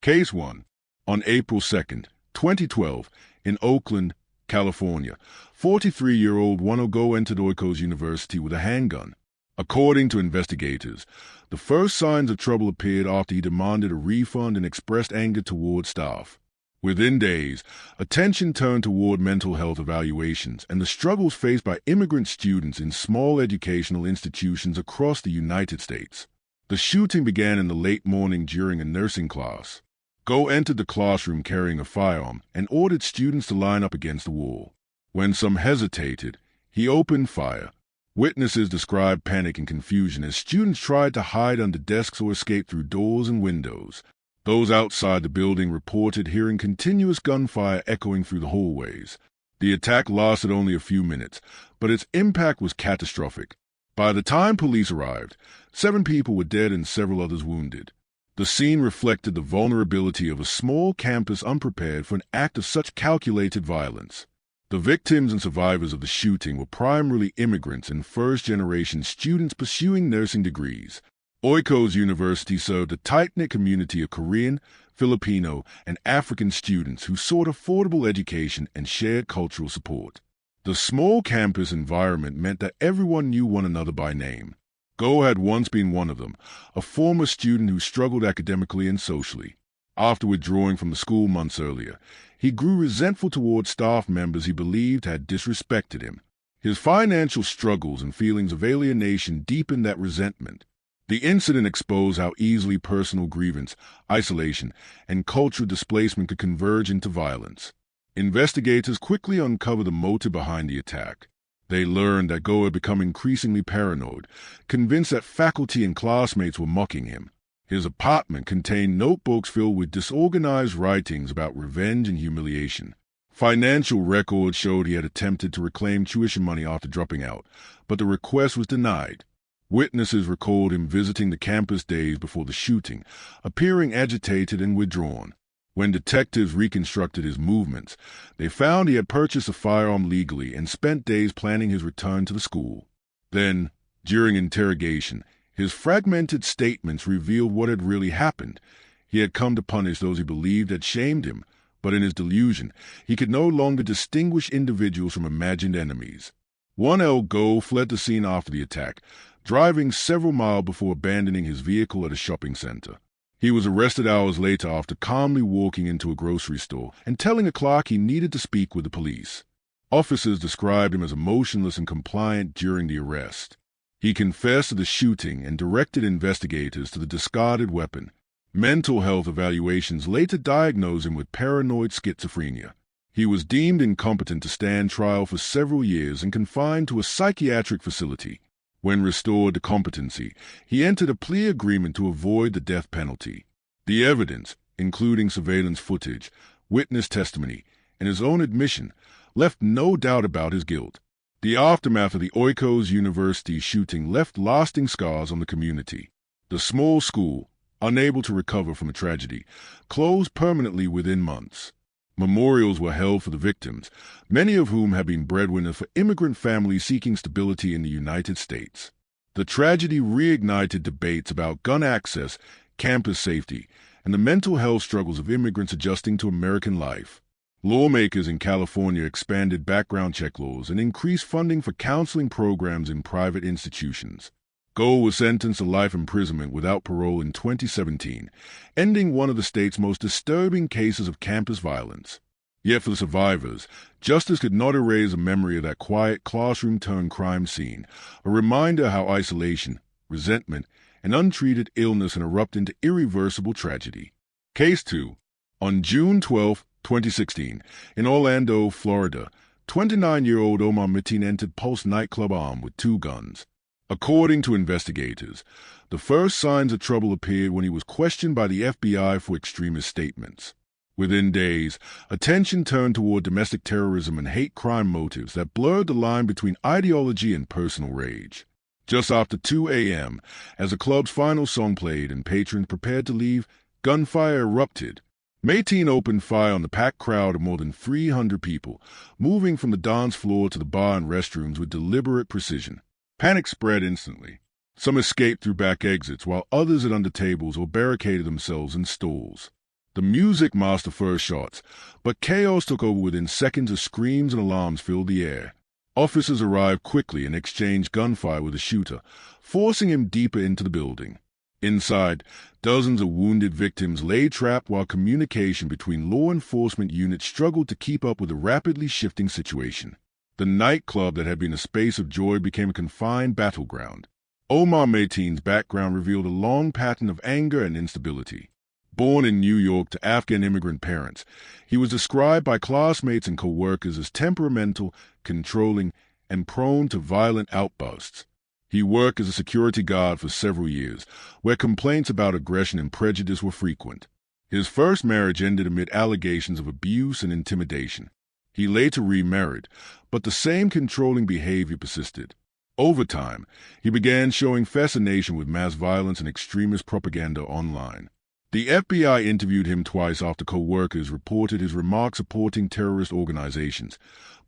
Case 1. On April 2nd, 2012, in Oakland, California, 43-year-old Go entered Oikos University with a handgun. According to investigators, the first signs of trouble appeared after he demanded a refund and expressed anger toward staff. Within days, attention turned toward mental health evaluations and the struggles faced by immigrant students in small educational institutions across the United States. The shooting began in the late morning during a nursing class. Go entered the classroom carrying a firearm and ordered students to line up against the wall. When some hesitated, he opened fire. Witnesses described panic and confusion as students tried to hide under desks or escape through doors and windows. Those outside the building reported hearing continuous gunfire echoing through the hallways. The attack lasted only a few minutes, but its impact was catastrophic. By the time police arrived, 7 people were dead and several others wounded. The scene reflected the vulnerability of a small campus unprepared for an act of such calculated violence. The victims and survivors of the shooting were primarily immigrants and first-generation students pursuing nursing degrees. Oikos University served a tight-knit community of Korean, Filipino, and African students who sought affordable education and shared cultural support. The small campus environment meant that everyone knew one another by name. Go had once been one of them, a former student who struggled academically and socially. After withdrawing from the school months earlier, he grew resentful toward staff members he believed had disrespected him. His financial struggles and feelings of alienation deepened that resentment. The incident exposed how easily personal grievance, isolation, and cultural displacement could converge into violence. Investigators quickly uncovered the motive behind the attack. They learned that Go had become increasingly paranoid, convinced that faculty and classmates were mocking him. His apartment contained notebooks filled with disorganized writings about revenge and humiliation. Financial records showed he had attempted to reclaim tuition money after dropping out, but the request was denied. Witnesses recalled him visiting the campus days before the shooting, appearing agitated and withdrawn. When detectives reconstructed his movements, they found he had purchased a firearm legally and spent days planning his return to the school. Then, during interrogation, his fragmented statements revealed what had really happened. He had come to punish those he believed had shamed him, but in his delusion, he could no longer distinguish individuals from imagined enemies. Go fled the scene after the attack, driving several miles before abandoning his vehicle at a shopping center. He was arrested hours later after calmly walking into a grocery store and telling a clerk he needed to speak with the police. Officers described him as emotionless and compliant during the arrest. He confessed to the shooting and directed investigators to the discarded weapon. Mental health evaluations later diagnosed him with paranoid schizophrenia. He was deemed incompetent to stand trial for several years and confined to a psychiatric facility. When restored to competency, he entered a plea agreement to avoid the death penalty. The evidence, including surveillance footage, witness testimony, and his own admission, left no doubt about his guilt. The aftermath of the Oikos University shooting left lasting scars on the community. The small school, unable to recover from a tragedy, closed permanently within months. Memorials were held for the victims, many of whom had been breadwinners for immigrant families seeking stability in the United States. The tragedy reignited debates about gun access, campus safety, and the mental health struggles of immigrants adjusting to American life. Lawmakers in California expanded background check laws and increased funding for counseling programs in private institutions. Go was sentenced to life imprisonment without parole in 2017, ending one of the state's most disturbing cases of campus violence. Yet for the survivors, justice could not erase the memory of that quiet classroom-turned-crime scene, a reminder how isolation, resentment, and untreated illness can erupt into irreversible tragedy. Case 2. On June 12, 2016, in Orlando, Florida, 29-year-old Omar Mateen entered Pulse Nightclub armed with 2 guns. According to investigators, the first signs of trouble appeared when he was questioned by the FBI for extremist statements. Within days, attention turned toward domestic terrorism and hate crime motives that blurred the line between ideology and personal rage. Just after 2 a.m., as the club's final song played and patrons prepared to leave, gunfire erupted. Mateen opened fire on the packed crowd of more than 300 people, moving from the dance floor to the bar and restrooms with deliberate precision. Panic spread instantly. Some escaped through back exits, while others hid under tables or barricaded themselves in stalls. The music masked the first shots, but chaos took over within seconds as screams and alarms filled the air. Officers arrived quickly and exchanged gunfire with the shooter, forcing him deeper into the building. Inside, dozens of wounded victims lay trapped while communication between law enforcement units struggled to keep up with the rapidly shifting situation. The nightclub that had been a space of joy became a confined battleground. Omar Mateen's background revealed a long pattern of anger and instability. Born in New York to Afghan immigrant parents, he was described by classmates and co-workers as temperamental, controlling, and prone to violent outbursts. He worked as a security guard for several years, where complaints about aggression and prejudice were frequent. His first marriage ended amid allegations of abuse and intimidation. He later remarried, but the same controlling behavior persisted. Over time, he began showing fascination with mass violence and extremist propaganda online. The FBI interviewed him twice after co-workers reported his remarks supporting terrorist organizations,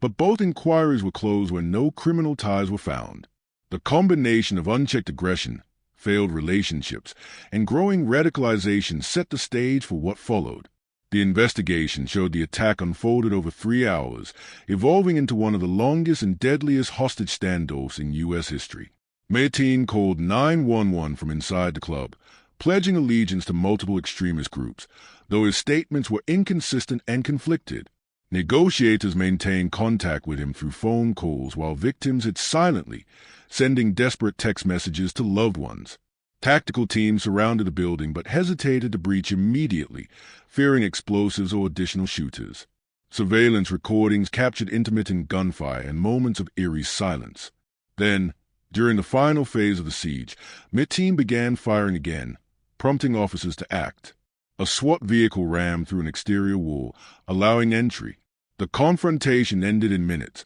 but both inquiries were closed when no criminal ties were found. The combination of unchecked aggression, failed relationships, and growing radicalization set the stage for what followed. The investigation showed the attack unfolded over 3 hours, evolving into one of the longest and deadliest hostage standoffs in U.S. history. Mateen called 911 from inside the club, pledging allegiance to multiple extremist groups, though his statements were inconsistent and conflicted. Negotiators maintained contact with him through phone calls while victims hid silently, sending desperate text messages to loved ones. Tactical teams surrounded the building but hesitated to breach immediately, fearing explosives or additional shooters. Surveillance recordings captured intermittent gunfire and moments of eerie silence. Then, during the final phase of the siege, Mateen began firing again, prompting officers to act. A SWAT vehicle rammed through an exterior wall, allowing entry. The confrontation ended in minutes.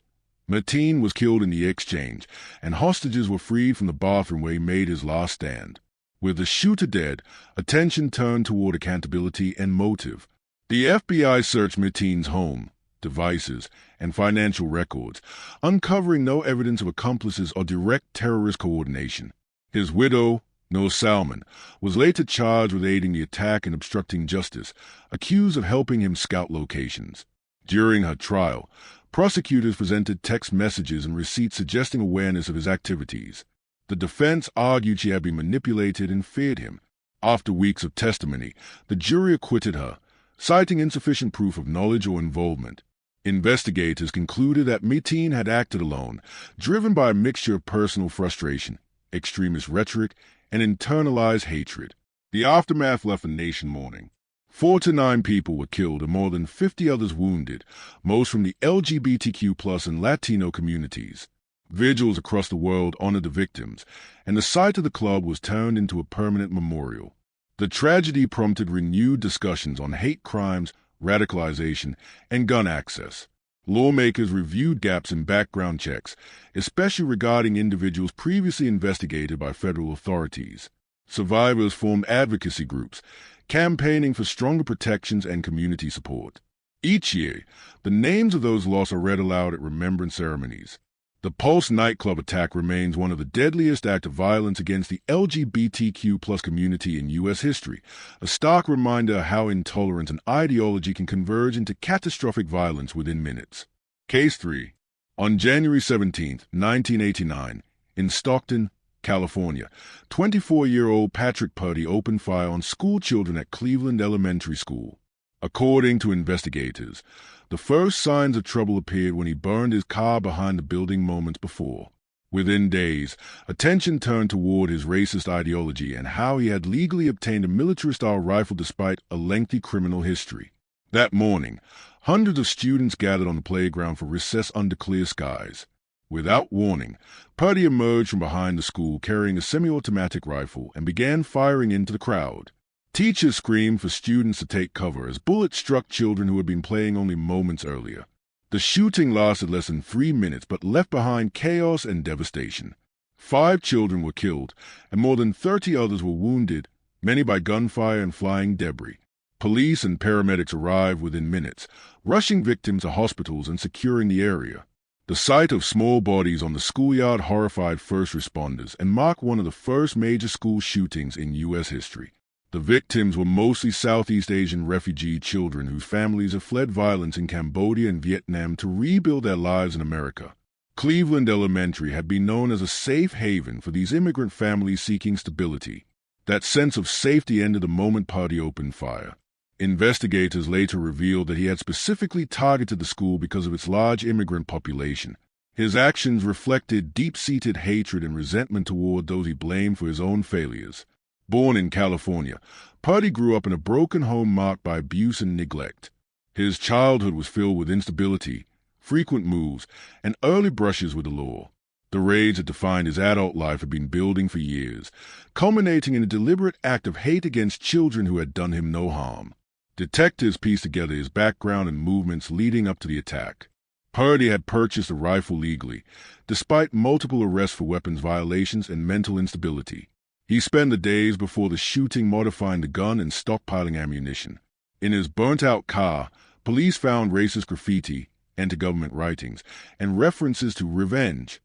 Mateen was killed in the exchange, and hostages were freed from the bathroom where he made his last stand. With the shooter dead, attention turned toward accountability and motive. The FBI searched Mateen's home, devices, and financial records, uncovering no evidence of accomplices or direct terrorist coordination. His widow, Noor Salman, was later charged with aiding the attack and obstructing justice, accused of helping him scout locations. During her trial, prosecutors presented text messages and receipts suggesting awareness of his activities. The defense argued she had been manipulated and feared him. After weeks of testimony, the jury acquitted her, citing insufficient proof of knowledge or involvement. Investigators concluded that Mateen had acted alone, driven by a mixture of personal frustration, extremist rhetoric, and internalized hatred. The aftermath left the nation mourning. 49 people were killed and more than 50 others wounded, most from the LGBTQ+ and Latino communities. Vigils across the world honored the victims, and the site of the club was turned into a permanent memorial. The tragedy prompted renewed discussions on hate crimes, radicalization, and gun access. Lawmakers reviewed gaps in background checks, especially regarding individuals previously investigated by federal authorities. Survivors formed advocacy groups, campaigning for stronger protections and community support. Each year, the names of those lost are read aloud at remembrance ceremonies. The Pulse Nightclub attack remains one of the deadliest acts of violence against the LGBTQ+ community in U.S. history, a stark reminder of how intolerance and ideology can converge into catastrophic violence within minutes. Case 3. On January 17, 1989, in Stockton, California, 24-year-old Patrick Putty opened fire on schoolchildren at Cleveland Elementary School. According to investigators, the first signs of trouble appeared when he burned his car behind the building moments before. Within days, attention turned toward his racist ideology and how he had legally obtained a military-style rifle despite a lengthy criminal history. That morning, hundreds of students gathered on the playground for recess under clear skies. Without warning, Putty emerged from behind the school carrying a semi-automatic rifle and began firing into the crowd. Teachers screamed for students to take cover as bullets struck children who had been playing only moments earlier. The shooting lasted less than 3 minutes but left behind chaos and devastation. 5 children were killed, and more than 30 others were wounded, many by gunfire and flying debris. Police and paramedics arrived within minutes, rushing victims to hospitals and securing the area. The sight of small bodies on the schoolyard horrified first responders and marked one of the first major school shootings in U.S. history. The victims were mostly Southeast Asian refugee children whose families had fled violence in Cambodia and Vietnam to rebuild their lives in America. Cleveland Elementary had been known as a safe haven for these immigrant families seeking stability. That sense of safety ended the moment Purdy opened fire. Investigators later revealed that he had specifically targeted the school because of its large immigrant population. His actions reflected deep-seated hatred and resentment toward those he blamed for his own failures. Born in California, Purdy grew up in a broken home marked by abuse and neglect. His childhood was filled with instability, frequent moves, and early brushes with the law. The rage that defined his adult life had been building for years, culminating in a deliberate act of hate against children who had done him no harm. Detectives pieced together his background and movements leading up to the attack. Purdy had purchased a rifle legally, despite multiple arrests for weapons violations and mental instability. He spent the days before the shooting modifying the gun and stockpiling ammunition. In his burnt-out car, police found racist graffiti, anti-government writings, and references to revenge.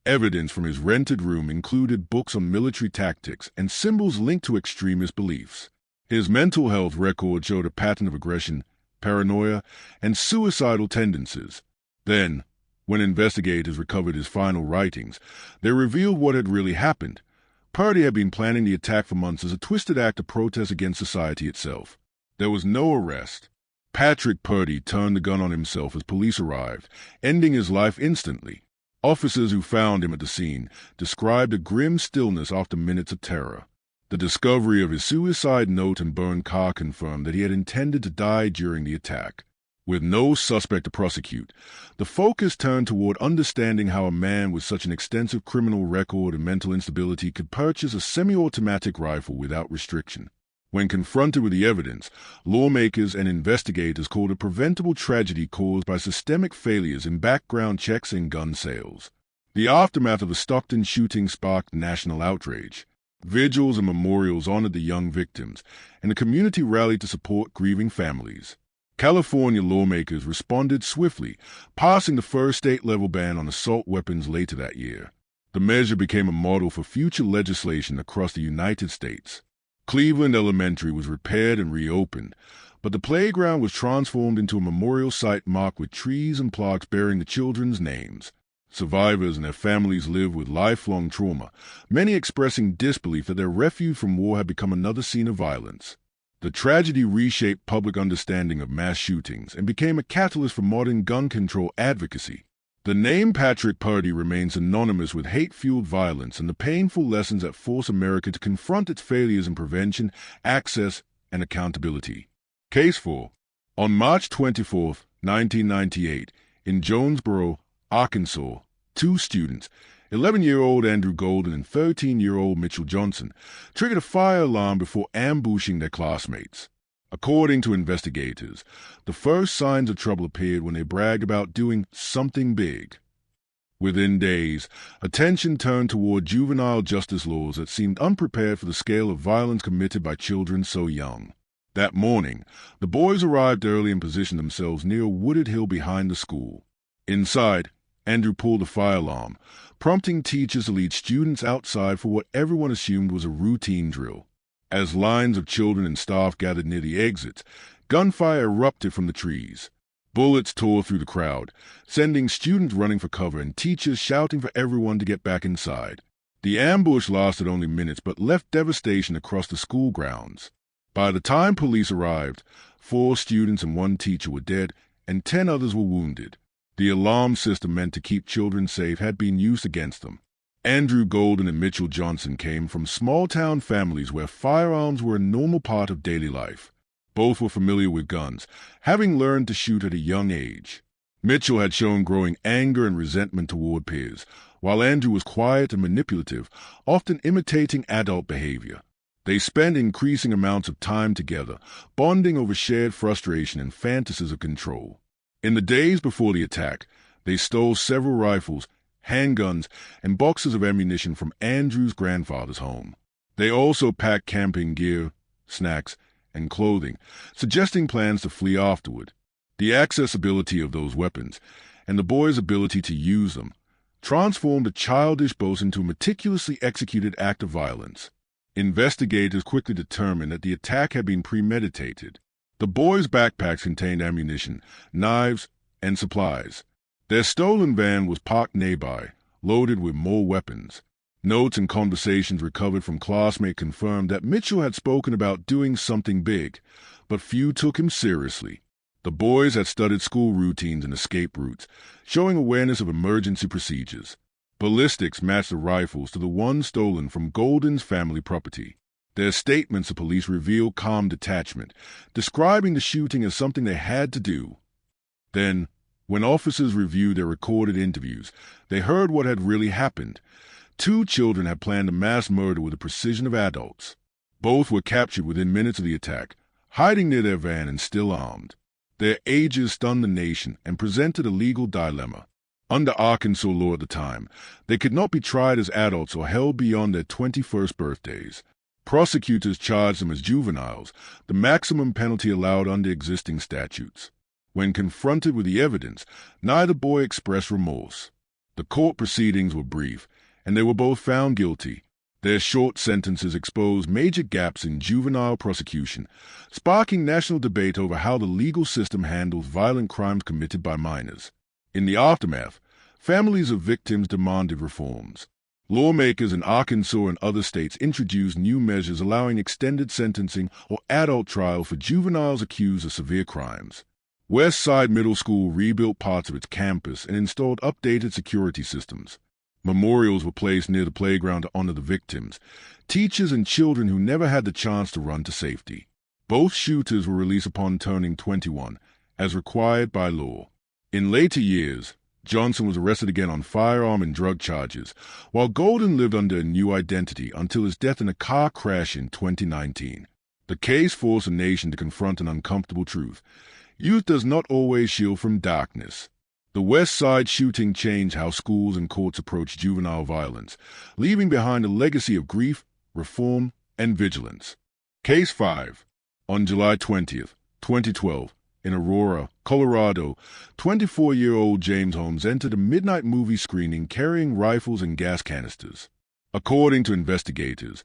Evidence from his rented room included books on military tactics and symbols linked to extremist beliefs. His mental health record showed a pattern of aggression, paranoia, and suicidal tendencies. Then, when investigators recovered his final writings, they revealed what had really happened. Purdy had been planning the attack for months as a twisted act of protest against society itself. There was no arrest. Patrick Purdy turned the gun on himself as police arrived, ending his life instantly. Officers who found him at the scene described a grim stillness after minutes of terror. The discovery of his suicide note and burned car confirmed that he had intended to die during the attack. With no suspect to prosecute, the focus turned toward understanding how a man with such an extensive criminal record and mental instability could purchase a semi-automatic rifle without restriction. When confronted with the evidence, lawmakers and investigators called it a preventable tragedy caused by systemic failures in background checks and gun sales. The aftermath of the Stockton shooting sparked national outrage. Vigils and memorials honored the young victims, and the community rallied to support grieving families. California lawmakers responded swiftly, passing the first state-level ban on assault weapons later that year. The measure became a model for future legislation across the United States. Cleveland Elementary was repaired and reopened, but the playground was transformed into a memorial site marked with trees and plaques bearing the children's names. Survivors and their families lived with lifelong trauma, many expressing disbelief that their refuge from war had become another scene of violence. The tragedy reshaped public understanding of mass shootings and became a catalyst for modern gun control advocacy. The name Patrick Purdy remains synonymous with hate-fueled violence and the painful lessons that force America to confront its failures in prevention, access, and accountability. Case 4. On March 24, 1998, in Jonesboro, Arkansas, two students, 11-year-old Andrew Golden and 13-year-old Mitchell Johnson, triggered a fire alarm before ambushing their classmates. According to investigators, the first signs of trouble appeared when they bragged about doing something big. Within days, attention turned toward juvenile justice laws that seemed unprepared for the scale of violence committed by children so young. That morning, the boys arrived early and positioned themselves near a wooded hill behind the school. Inside, Andrew pulled the fire alarm, prompting teachers to lead students outside for what everyone assumed was a routine drill. As lines of children and staff gathered near the exits, gunfire erupted from the trees. Bullets tore through the crowd, sending students running for cover and teachers shouting for everyone to get back inside. The ambush lasted only minutes but left devastation across the school grounds. By the time police arrived, 4 students and 1 teacher were dead and 10 others were wounded. The alarm system meant to keep children safe had been used against them. Andrew Golden and Mitchell Johnson came from small-town families where firearms were a normal part of daily life. Both were familiar with guns, having learned to shoot at a young age. Mitchell had shown growing anger and resentment toward peers, while Andrew was quiet and manipulative, often imitating adult behavior. They spent increasing amounts of time together, bonding over shared frustration and fantasies of control. In the days before the attack, they stole several rifles, handguns, and boxes of ammunition from Andrew's grandfather's home. They also packed camping gear, snacks, and clothing, suggesting plans to flee afterward. The accessibility of those weapons, and the boys' ability to use them, transformed a childish boast into a meticulously executed act of violence. Investigators quickly determined that the attack had been premeditated. The boys' backpacks contained ammunition, knives, and supplies. Their stolen van was parked nearby, loaded with more weapons. Notes and conversations recovered from classmates confirmed that Mitchell had spoken about doing something big, but few took him seriously. The boys had studied school routines and escape routes, showing awareness of emergency procedures. Ballistics matched the rifles to the ones stolen from Golden's family property. Their statements to police revealed calm detachment, describing the shooting as something they had to do. Then, when officers reviewed their recorded interviews, they heard what had really happened. 2 children had planned a mass murder with the precision of adults. Both were captured within minutes of the attack, hiding near their van and still armed. Their ages stunned the nation and presented a legal dilemma. Under Arkansas law at the time, they could not be tried as adults or held beyond their 21st birthdays. Prosecutors charged them as juveniles, the maximum penalty allowed under existing statutes. When confronted with the evidence, neither boy expressed remorse. The court proceedings were brief, and they were both found guilty. Their short sentences exposed major gaps in juvenile prosecution, sparking national debate over how the legal system handles violent crimes committed by minors. In the aftermath, families of victims demanded reforms. Lawmakers in Arkansas and other states introduced new measures allowing extended sentencing or adult trial for juveniles accused of severe crimes. Westside Middle School rebuilt parts of its campus and installed updated security systems. Memorials were placed near the playground to honor the victims, teachers and children who never had the chance to run to safety. Both shooters were released upon turning 21, as required by law. In later years, Johnson was arrested again on firearm and drug charges, while Golden lived under a new identity until his death in a car crash in 2019. The case forced the nation to confront an uncomfortable truth. Youth does not always shield from darkness. The West Side shooting changed how schools and courts approach juvenile violence, leaving behind a legacy of grief, reform, and vigilance. Case 5. On July 20th, 2012, in Aurora, Colorado, 24-year-old James Holmes entered a midnight movie screening carrying rifles and gas canisters. According to investigators,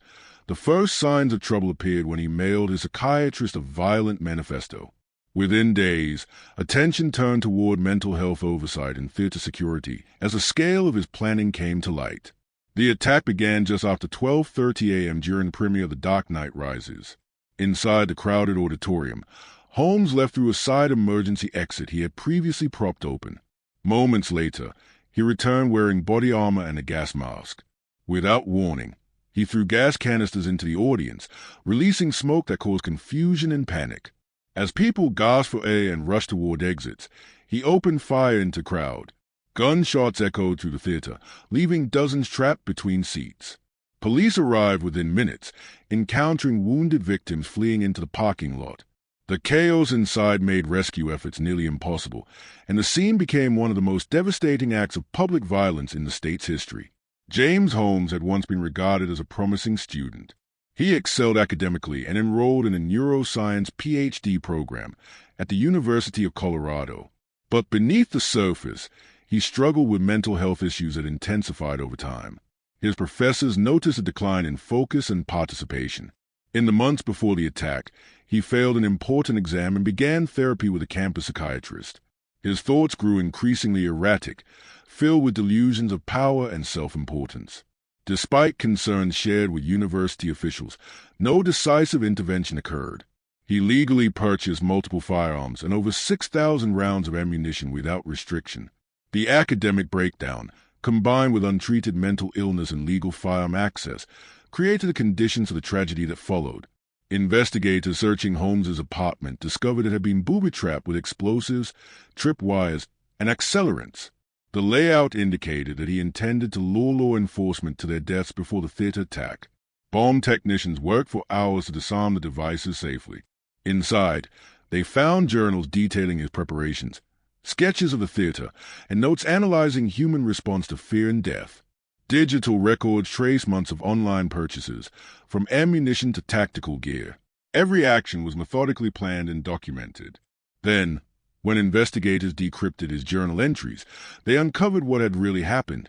the first signs of trouble appeared when he mailed his psychiatrist a violent manifesto. Within days, attention turned toward mental health oversight and theater security as the scale of his planning came to light. The attack began just after 12:30 a.m. during the premiere of The Dark Knight Rises. Inside the crowded auditorium, Holmes left through a side emergency exit he had previously propped open. Moments later, he returned wearing body armor and a gas mask. Without warning, he threw gas canisters into the audience, releasing smoke that caused confusion and panic. As people gasped for air and rushed toward exits, he opened fire into the crowd. Gunshots echoed through the theater, leaving dozens trapped between seats. Police arrived within minutes, encountering wounded victims fleeing into the parking lot. The chaos inside made rescue efforts nearly impossible, and the scene became one of the most devastating acts of public violence in the state's history. James Holmes had once been regarded as a promising student. He excelled academically and enrolled in a neuroscience PhD program at the University of Colorado. But beneath the surface, he struggled with mental health issues that intensified over time. His professors noticed a decline in focus and participation. In the months before the attack, he failed an important exam and began therapy with a campus psychiatrist. His thoughts grew increasingly erratic, filled with delusions of power and self-importance. Despite concerns shared with university officials, no decisive intervention occurred. He legally purchased multiple firearms and over 6,000 rounds of ammunition without restriction. The academic breakdown, combined with untreated mental illness and legal firearm access, created the conditions for the tragedy that followed. Investigators searching Holmes's apartment discovered it had been booby-trapped with explosives, tripwires, and accelerants. The layout indicated that he intended to lure law enforcement to their deaths before the theater attack. Bomb technicians worked for hours to disarm the devices safely. Inside, they found journals detailing his preparations, sketches of the theater, and notes analyzing human response to fear and death. Digital records trace months of online purchases, from ammunition to tactical gear. Every action was methodically planned and documented. Then, when investigators decrypted his journal entries, they uncovered what had really happened.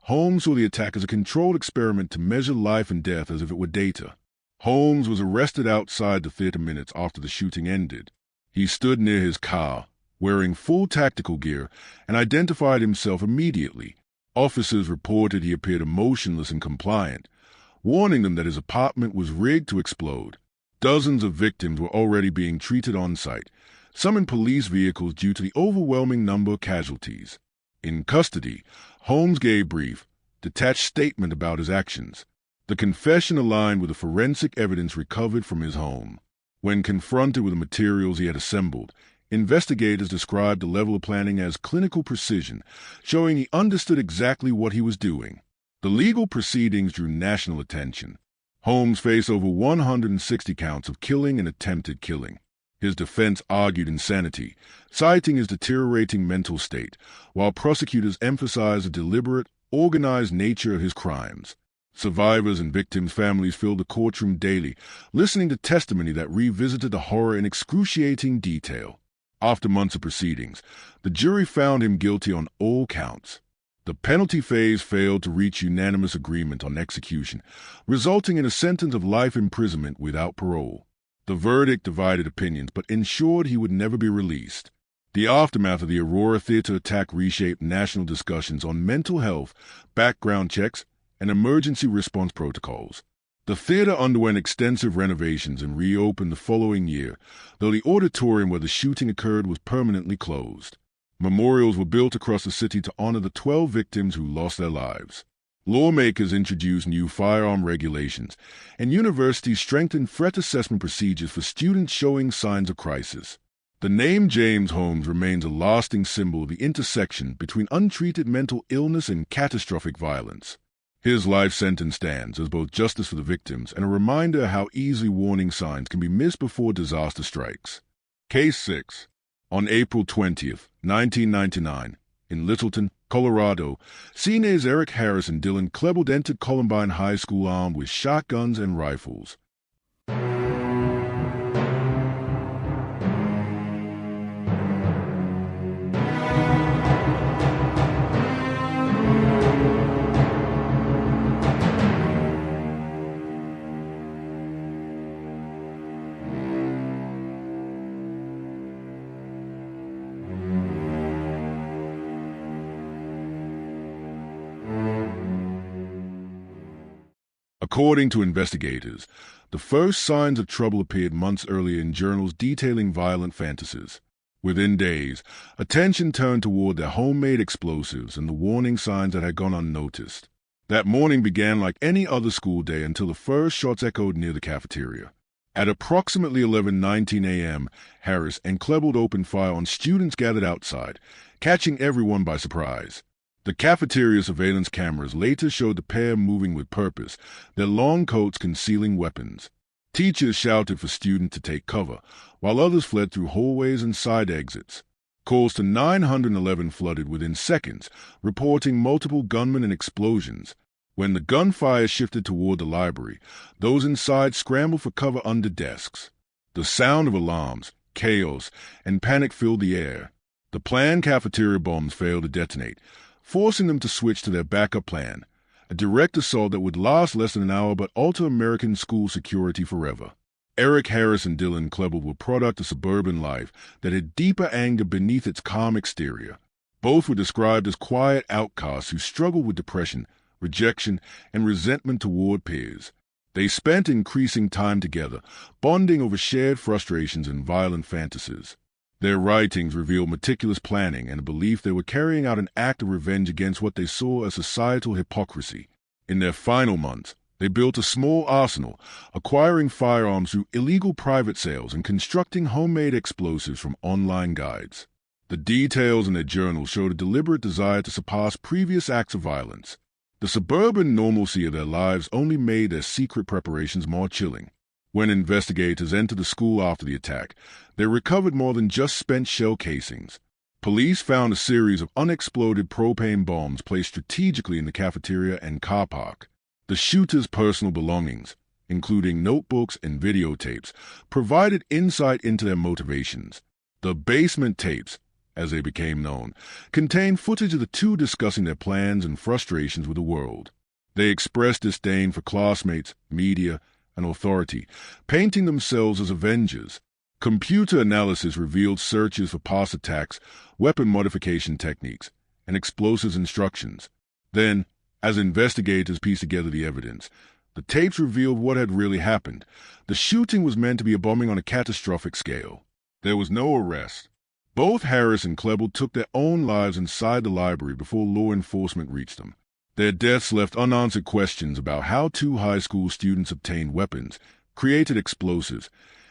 Holmes saw the attack as a controlled experiment to measure life and death as if it were data. Holmes was arrested outside the theater minutes after the shooting ended. He stood near his car, wearing full tactical gear, and identified himself immediately. Officers reported he appeared emotionless and compliant, warning them that his apartment was rigged to explode. Dozens of victims were already being treated on site, some in police vehicles due to the overwhelming number of casualties. In custody, Holmes gave a brief, detached statement about his actions. The confession aligned with the forensic evidence recovered from his home. When confronted with the materials he had assembled, investigators described the level of planning as clinical precision, showing he understood exactly what he was doing. The legal proceedings drew national attention. Holmes faced over 160 counts of killing and attempted killing. His defense argued insanity, citing his deteriorating mental state, while prosecutors emphasized the deliberate, organized nature of his crimes. Survivors and victims' families filled the courtroom daily, listening to testimony that revisited the horror in excruciating detail. After months of proceedings, the jury found him guilty on all counts. The penalty phase failed to reach unanimous agreement on execution, resulting in a sentence of life imprisonment without parole. The verdict divided opinions but ensured he would never be released. The aftermath of the Aurora Theater attack reshaped national discussions on mental health, background checks, and emergency response protocols. The theater underwent extensive renovations and reopened the following year, though the auditorium where the shooting occurred was permanently closed. Memorials were built across the city to honor the 12 victims who lost their lives. Lawmakers introduced new firearm regulations, and universities strengthened threat assessment procedures for students showing signs of crisis. The name James Holmes remains a lasting symbol of the intersection between untreated mental illness and catastrophic violence. His life sentence stands as both justice for the victims and a reminder how easily warning signs can be missed before disaster strikes. Case 6. On April 20th, 1999, in Littleton, Colorado, seniors Eric Harris and Dylan Klebold entered Columbine High School armed with shotguns and rifles. According to investigators, the first signs of trouble appeared months earlier in journals detailing violent fantasies. Within days, attention turned toward their homemade explosives and the warning signs that had gone unnoticed. That morning began like any other school day until the first shots echoed near the cafeteria. At approximately 11:19 a.m., Harris and Klebold opened fire on students gathered outside, catching everyone by surprise. The cafeteria surveillance cameras later showed the pair moving with purpose, their long coats concealing weapons. Teachers shouted for students to take cover, while others fled through hallways and side exits. Calls to 911 flooded within seconds, reporting multiple gunmen and explosions. When the gunfire shifted toward the library, those inside scrambled for cover under desks. The sound of alarms, chaos, and panic filled the air. The planned cafeteria bombs failed to detonate, forcing them to switch to their backup plan, a direct assault that would last less than an hour but alter American school security forever. Eric Harris and Dylan Klebold were product of suburban life that had deeper anger beneath its calm exterior. Both were described as quiet outcasts who struggled with depression, rejection, and resentment toward peers. They spent increasing time together, bonding over shared frustrations and violent fantasies. Their writings revealed meticulous planning and a belief they were carrying out an act of revenge against what they saw as societal hypocrisy. In their final months, they built a small arsenal, acquiring firearms through illegal private sales and constructing homemade explosives from online guides. The details in their journals showed a deliberate desire to surpass previous acts of violence. The suburban normalcy of their lives only made their secret preparations more chilling. When investigators entered the school after the attack, they recovered more than just spent shell casings. Police found a series of unexploded propane bombs placed strategically in the cafeteria and car park. The shooters' personal belongings, including notebooks and videotapes, provided insight into their motivations. The basement tapes, as they became known, contained footage of the two discussing their plans and frustrations with the world. They expressed disdain for classmates, media, and authority, painting themselves as avengers. Computer analysis revealed searches for past attacks, weapon modification techniques, and explosives instructions. Then, as investigators pieced together the evidence, the tapes revealed what had really happened. The shooting was meant to be a bombing on a catastrophic scale. There was no arrest. Both Harris and Klebold took their own lives inside the library before law enforcement reached them. Their deaths left unanswered questions about how two high school students obtained weapons, created explosives,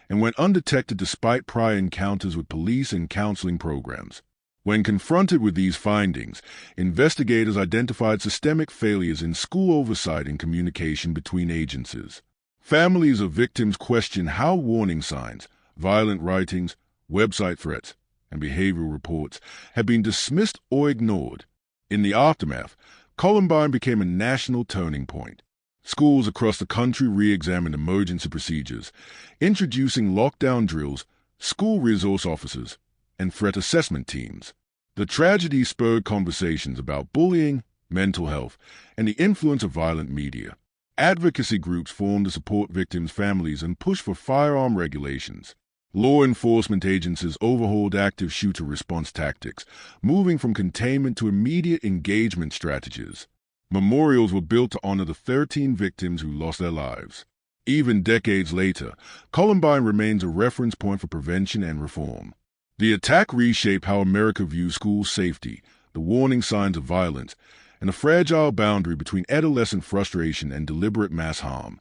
and went undetected despite prior encounters with police and counseling programs. When confronted with these findings, investigators identified systemic failures in school oversight and communication between agencies. Families of victims questioned how warning signs, violent writings, website threats, and behavioral reports had been dismissed or ignored. In the aftermath, Columbine became a national turning point. Schools across the country re-examined emergency procedures, introducing lockdown drills, school resource officers, and threat assessment teams. The tragedy spurred conversations about bullying, mental health, and the influence of violent media. Advocacy groups formed to support victims' families and push for firearm regulations. Law enforcement agencies overhauled active shooter response tactics, moving from containment to immediate engagement strategies. Memorials were built to honor the 13 victims who lost their lives. Even decades later, Columbine remains a reference point for prevention and reform. The attack reshaped how America views school safety, the warning signs of violence, and the fragile boundary between adolescent frustration and deliberate mass harm.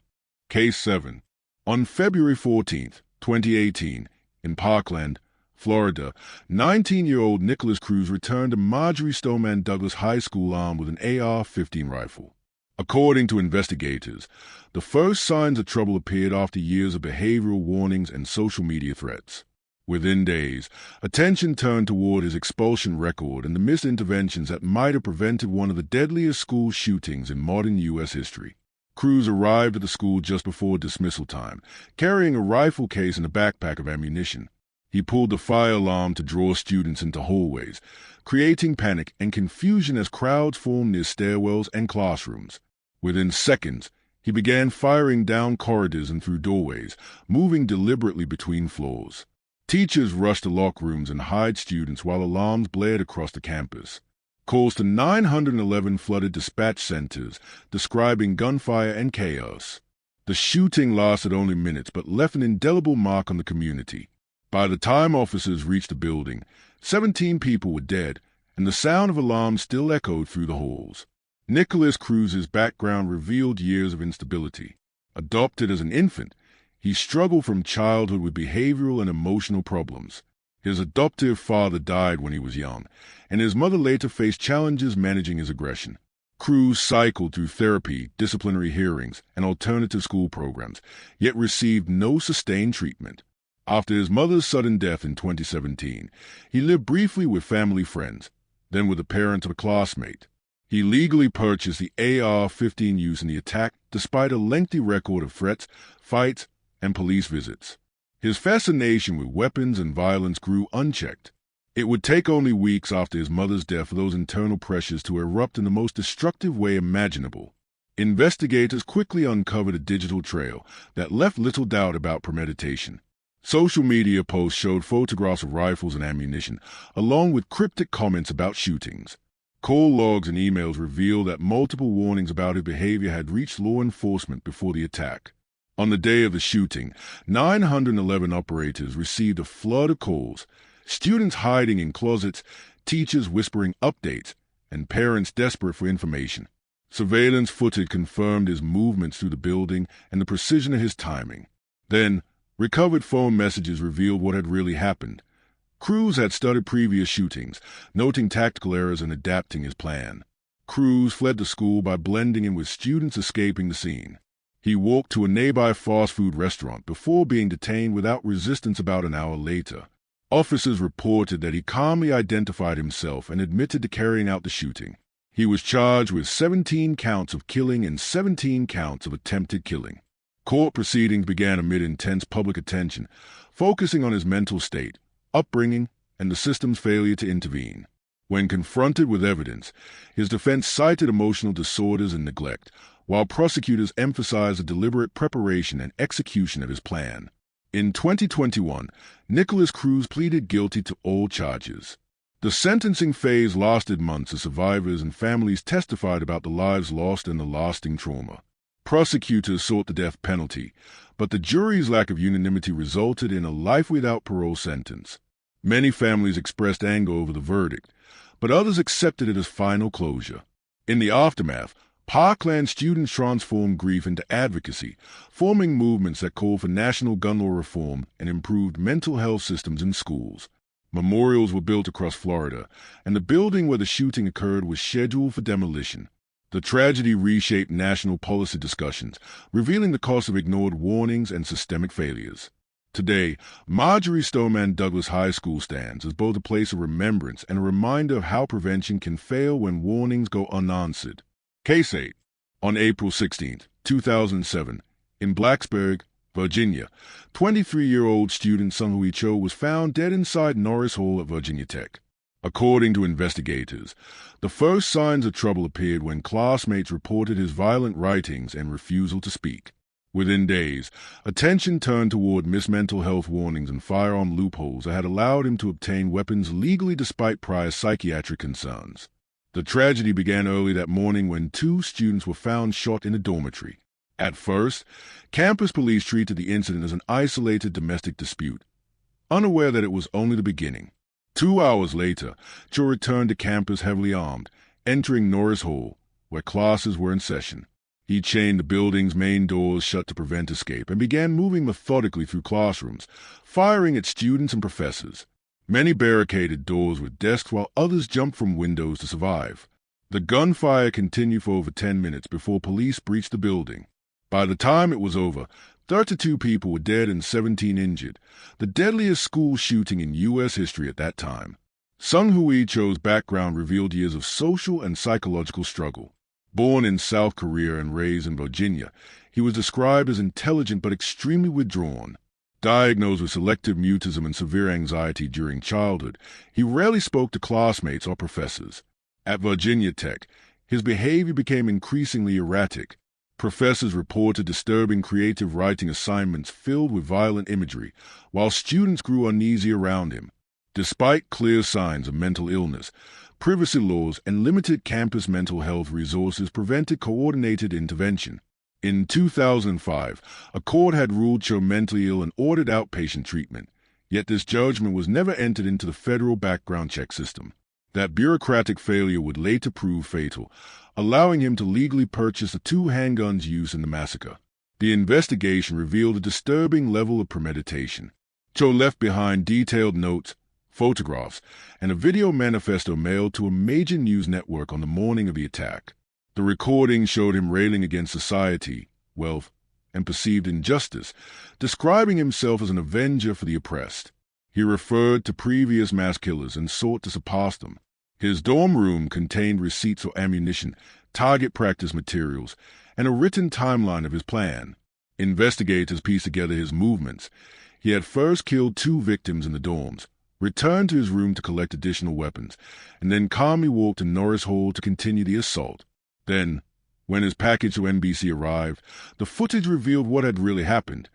Case 7. On February 14, 2018, in Parkland, Florida, 19-year-old Nicholas Cruz returned to Marjory Stoneman Douglas High School armed with an AR-15 rifle. According to investigators, the first signs of trouble appeared after years of behavioral warnings and social media threats. Within days, attention turned toward his expulsion record and the missed interventions that might have prevented one of the deadliest school shootings in modern U.S. history. Cruz arrived at the school just before dismissal time, carrying a rifle case and a backpack of ammunition. He pulled the fire alarm to draw students into hallways, creating panic and confusion as crowds formed near stairwells and classrooms. Within seconds, he began firing down corridors and through doorways, moving deliberately between floors. Teachers rushed to locker rooms and hide students while alarms blared across the campus. Calls to 911 flooded dispatch centers, describing gunfire and chaos. The shooting lasted only minutes but left an indelible mark on the community. By the time officers reached the building, 17 people were dead, and the sound of alarms still echoed through the halls. Nicholas Cruz's background revealed years of instability. Adopted as an infant, he struggled from childhood with behavioral and emotional problems. His adoptive father died when he was young, and his mother later faced challenges managing his aggression. Cruz cycled through therapy, disciplinary hearings, and alternative school programs, yet received no sustained treatment. After his mother's sudden death in 2017, he lived briefly with family friends, then with the parents of a classmate. He legally purchased the AR-15 used in the attack despite a lengthy record of threats, fights, and police visits. His fascination with weapons and violence grew unchecked. It would take only weeks after his mother's death for those internal pressures to erupt in the most destructive way imaginable. Investigators quickly uncovered a digital trail that left little doubt about premeditation. Social media posts showed photographs of rifles and ammunition, along with cryptic comments about shootings. Call logs and emails revealed that multiple warnings about his behavior had reached law enforcement before the attack. On the day of the shooting, 911 operators received a flood of calls, students hiding in closets, teachers whispering updates, and parents desperate for information. Surveillance footage confirmed his movements through the building and the precision of his timing. Then, recovered phone messages revealed what had really happened. Cruz had studied previous shootings, noting tactical errors and adapting his plan. Cruz fled the school by blending in with students escaping the scene. He walked to a nearby fast food restaurant before being detained without resistance about an hour later. Officers reported that he calmly identified himself and admitted to carrying out the shooting. He was charged with 17 counts of killing and 17 counts of attempted killing. Court proceedings began amid intense public attention, focusing on his mental state, upbringing, and the system's failure to intervene. When confronted with evidence, his defense cited emotional disorders and neglect, while prosecutors emphasized the deliberate preparation and execution of his plan. In 2021, Nicholas Cruz pleaded guilty to all charges. The sentencing phase lasted months as survivors and families testified about the lives lost and the lasting trauma. Prosecutors sought the death penalty, but the jury's lack of unanimity resulted in a life without parole sentence. Many families expressed anger over the verdict, but others accepted it as final closure. In the aftermath, Parkland students transformed grief into advocacy, forming movements that called for national gun law reform and improved mental health systems in schools. Memorials were built across Florida, and the building where the shooting occurred was scheduled for demolition. The tragedy reshaped national policy discussions, revealing the cost of ignored warnings and systemic failures. Today, Marjorie Stoneman Douglas High School stands as both a place of remembrance and a reminder of how prevention can fail when warnings go unanswered. Case 8. On April 16, 2007, in Blacksburg, Virginia, 23-year-old student Sung-Hui Cho was found dead inside Norris Hall at Virginia Tech. According to investigators, the first signs of trouble appeared when classmates reported his violent writings and refusal to speak. Within days, attention turned toward missed mental health warnings and firearm loopholes that had allowed him to obtain weapons legally despite prior psychiatric concerns. The tragedy began early that morning when 2 students were found shot in a dormitory. At first, campus police treated the incident as an isolated domestic dispute, unaware that it was only the beginning. 2 hours later, Cho returned to campus heavily armed, entering Norris Hall, where classes were in session. He chained the building's main doors shut to prevent escape and began moving methodically through classrooms, firing at students and professors. Many barricaded doors with desks while others jumped from windows to survive. The gunfire continued for over 10 minutes before police breached the building. By the time it was over, 32 people were dead and 17 injured, the deadliest school shooting in U.S. history at that time. Sung-Hui Cho's background revealed years of social and psychological struggle. Born in South Korea and raised in Virginia, he was described as intelligent but extremely withdrawn. Diagnosed with selective mutism and severe anxiety during childhood, he rarely spoke to classmates or professors. At Virginia Tech, his behavior became increasingly erratic. Professors reported disturbing creative writing assignments filled with violent imagery, while students grew uneasy around him. Despite clear signs of mental illness, privacy laws and limited campus mental health resources prevented coordinated intervention. In 2005, a court had ruled Cho mentally ill and ordered outpatient treatment, yet this judgment was never entered into the federal background check system. That bureaucratic failure would later prove fatal, allowing him to legally purchase the 2 handguns used in the massacre. The investigation revealed a disturbing level of premeditation. Cho left behind detailed notes, photographs, and a video manifesto mailed to a major news network on the morning of the attack. The recording showed him railing against society, wealth, and perceived injustice, describing himself as an avenger for the oppressed. He referred to previous mass killers and sought to surpass them. His dorm room contained receipts for ammunition, target practice materials, and a written timeline of his plan. Investigators pieced together his movements. He had first killed 2 victims in the dorms, returned to his room to collect additional weapons, and then calmly walked to Norris Hall to continue the assault. Then, when his package to NBC arrived, the footage revealed what had really happened.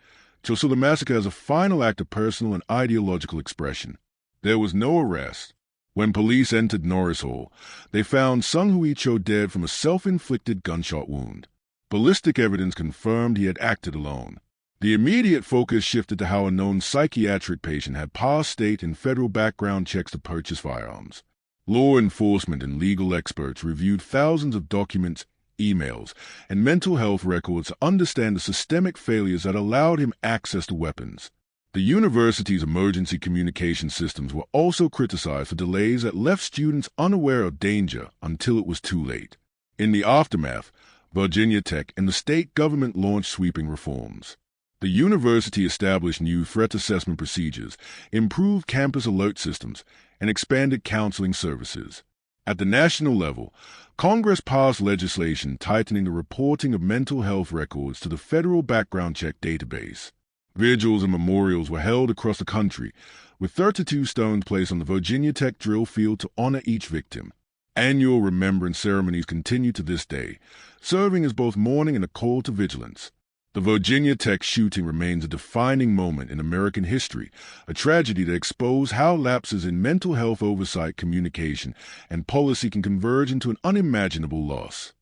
Cho saw the massacre as a final act of personal and ideological expression. There was no arrest. When police entered Norris Hall, they found Sung-Hui Cho dead from a self-inflicted gunshot wound. Ballistic evidence confirmed he had acted alone. The immediate focus shifted to how a known psychiatric patient had passed state and federal background checks to purchase firearms. Law enforcement and legal experts reviewed thousands of documents, emails, and mental health records to understand the systemic failures that allowed him access to weapons. The university's emergency communication systems were also criticized for delays that left students unaware of danger until it was too late. In the aftermath, Virginia Tech and the state government launched sweeping reforms. The university established new threat assessment procedures, improved campus alert systems, and expanded counseling services. At the national level, Congress passed legislation tightening the reporting of mental health records to the federal background check database. Vigils and memorials were held across the country, with 32 stones placed on the Virginia Tech drill field to honor each victim. Annual remembrance ceremonies continue to this day, serving as both mourning and a call to vigilance. The Virginia Tech shooting remains a defining moment in American history, a tragedy that exposed how lapses in mental health oversight, communication, and policy can converge into an unimaginable loss.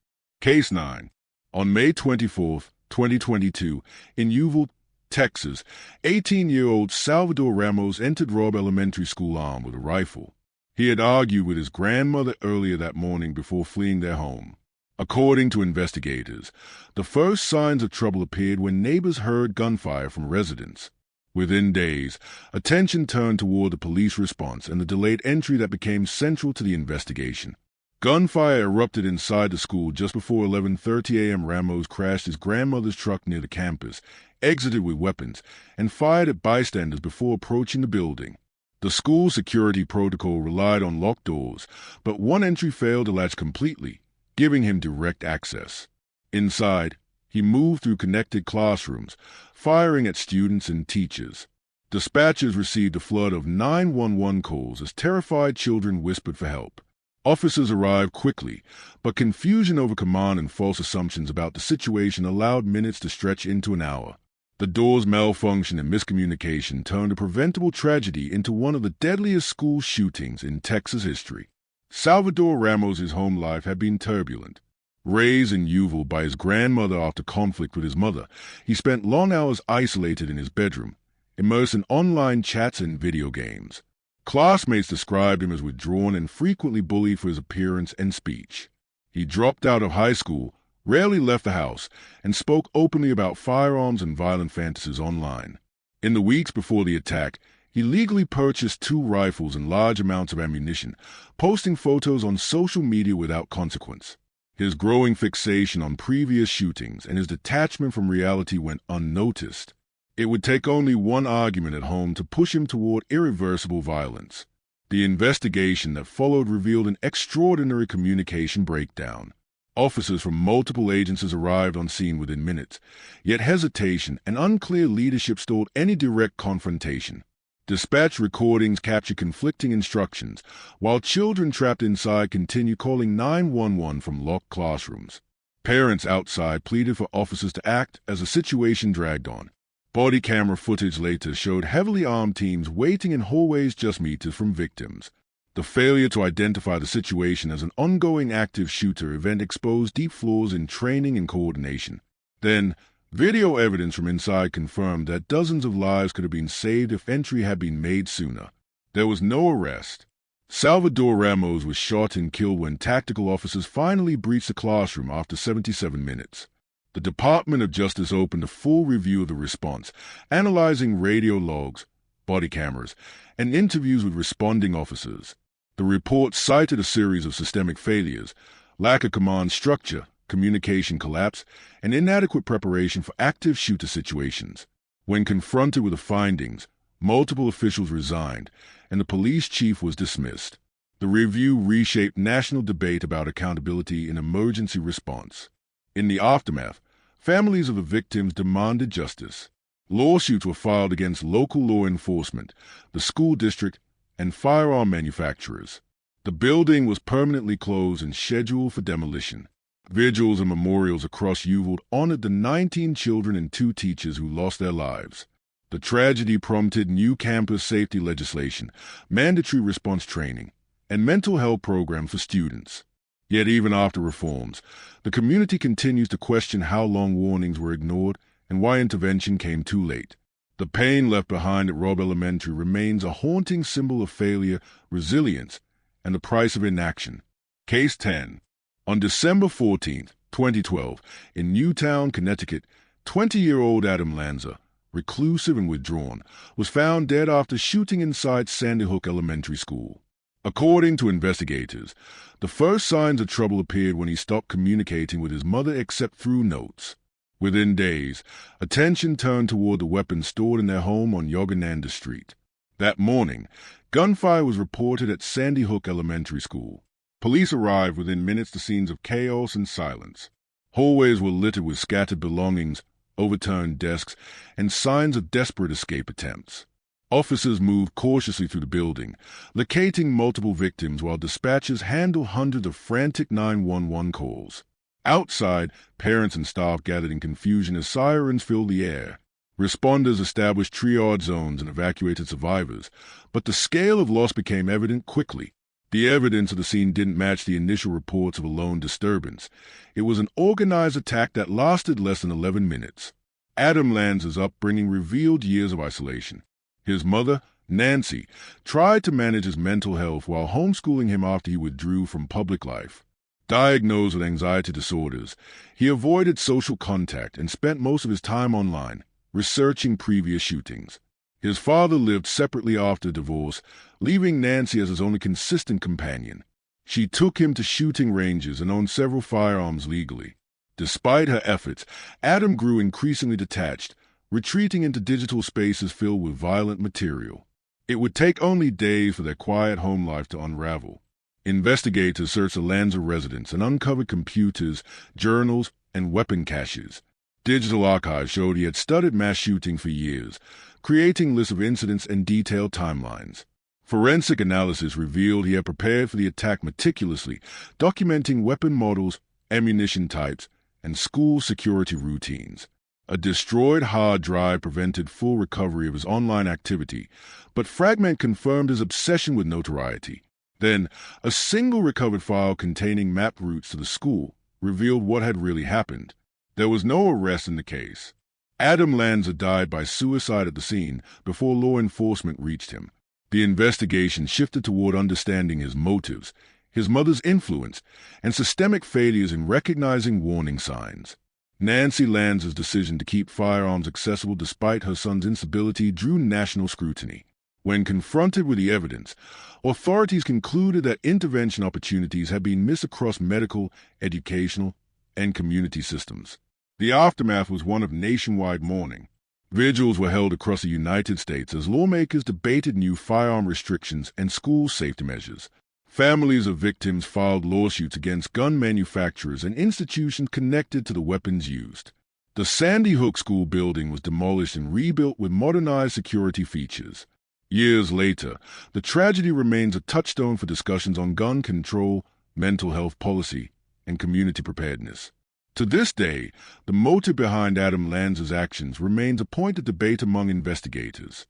Case 9. On May 24, 2022, in Uvalde, Texas, 18-year-old Salvador Ramos entered Robb Elementary School armed with a rifle. He had argued with his grandmother earlier that morning before fleeing their home. According to investigators, the first signs of trouble appeared when neighbors heard gunfire from residents. Within days, attention turned toward the police response and the delayed entry that became central to the investigation. Gunfire erupted inside the school just before 11:30 a.m. Ramos crashed his grandmother's truck near the campus, exited with weapons, and fired at bystanders before approaching the building. The school security protocol relied on locked doors, but one entry failed to latch completely, giving him direct access. Inside, he moved through connected classrooms, firing at students and teachers. Dispatchers received a flood of 911 calls as terrified children whispered for help. Officers arrived quickly, but confusion over command and false assumptions about the situation allowed minutes to stretch into an hour. The door's malfunction and miscommunication turned a preventable tragedy into one of the deadliest school shootings in Texas history. Salvador Ramos' home life had been turbulent. Raised in Uvalde by his grandmother after conflict with his mother, he spent long hours isolated in his bedroom, immersed in online chats and video games. Classmates described him as withdrawn and frequently bullied for his appearance and speech. He dropped out of high school, rarely left the house, and spoke openly about firearms and violent fantasies online. In the weeks before the attack, he legally purchased 2 rifles and large amounts of ammunition, posting photos on social media without consequence. His growing fixation on previous shootings and his detachment from reality went unnoticed. It would take only one argument at home to push him toward irreversible violence. The investigation that followed revealed an extraordinary communication breakdown. Officers from multiple agencies arrived on scene within minutes, yet hesitation and unclear leadership stalled any direct confrontation. Dispatch recordings capture conflicting instructions, while children trapped inside continue calling 911 from locked classrooms. Parents outside pleaded for officers to act as the situation dragged on. Body camera footage later showed heavily armed teams waiting in hallways just meters from victims. The failure to identify the situation as an ongoing active shooter event exposed deep flaws in training and coordination. Then, video evidence from inside confirmed that dozens of lives could have been saved if entry had been made sooner. There was no arrest. Salvador Ramos was shot and killed when tactical officers finally breached the classroom after 77 minutes. The Department of Justice opened a full review of the response, analyzing radio logs, body cameras, and interviews with responding officers. The report cited a series of systemic failures, lack of command structure, communication collapse, and inadequate preparation for active shooter situations. When confronted with the findings, multiple officials resigned, and the police chief was dismissed. The review reshaped national debate about accountability in emergency response. In the aftermath, families of the victims demanded justice. Lawsuits were filed against local law enforcement, the school district, and firearm manufacturers. The building was permanently closed and scheduled for demolition. Vigils and memorials across Uvalde honored the 19 children and 2 teachers who lost their lives. The tragedy prompted new campus safety legislation, mandatory response training, and mental health programs for students. Yet even after reforms, the community continues to question how long warnings were ignored and why intervention came too late. The pain left behind at Robb Elementary remains a haunting symbol of failure, resilience, and the price of inaction. Case 10. On December 14, 2012, in Newtown, Connecticut, 20-year-old Adam Lanza, reclusive and withdrawn, was found dead after shooting inside Sandy Hook Elementary School. According to investigators, the first signs of trouble appeared when he stopped communicating with his mother except through notes. Within days, attention turned toward the weapons stored in their home on Yogananda Street. That morning, gunfire was reported at Sandy Hook Elementary School. Police arrived within minutes to scenes of chaos and silence. Hallways were littered with scattered belongings, overturned desks, and signs of desperate escape attempts. Officers moved cautiously through the building, locating multiple victims while dispatchers handled hundreds of frantic 911 calls. Outside, parents and staff gathered in confusion as sirens filled the air. Responders established triage zones and evacuated survivors, but the scale of loss became evident quickly. The evidence of the scene didn't match the initial reports of a lone disturbance. It was an organized attack that lasted less than 11 minutes. Adam Lanza's upbringing revealed years of isolation. His mother, Nancy, tried to manage his mental health while homeschooling him after he withdrew from public life. Diagnosed with anxiety disorders, he avoided social contact and spent most of his time online, researching previous shootings. His father lived separately after divorce, leaving Nancy as his only consistent companion. She took him to shooting ranges and owned several firearms legally. Despite her efforts, Adam grew increasingly detached, retreating into digital spaces filled with violent material. It would take only days for their quiet home life to unravel. Investigators searched the Lanza residence and uncovered computers, journals, and weapon caches. Digital archives showed he had studied mass shooting for years, creating lists of incidents and detailed timelines. Forensic analysis revealed he had prepared for the attack meticulously, documenting weapon models, ammunition types, and school security routines. A destroyed hard drive prevented full recovery of his online activity, but fragment confirmed his obsession with notoriety. Then, a single recovered file containing map routes to the school revealed what had really happened. There was no arrest in the case. Adam Lanza died by suicide at the scene before law enforcement reached him. The investigation shifted toward understanding his motives, his mother's influence, and systemic failures in recognizing warning signs. Nancy Lanza's decision to keep firearms accessible despite her son's instability drew national scrutiny. When confronted with the evidence, authorities concluded that intervention opportunities had been missed across medical, educational, and community systems. The aftermath was one of nationwide mourning. Vigils were held across the United States as lawmakers debated new firearm restrictions and school safety measures. Families of victims filed lawsuits against gun manufacturers and institutions connected to the weapons used. The Sandy Hook School building was demolished and rebuilt with modernized security features. Years later, the tragedy remains a touchstone for discussions on gun control, mental health policy, and community preparedness. To this day, the motive behind Adam Lanza's actions remains a point of debate among investigators.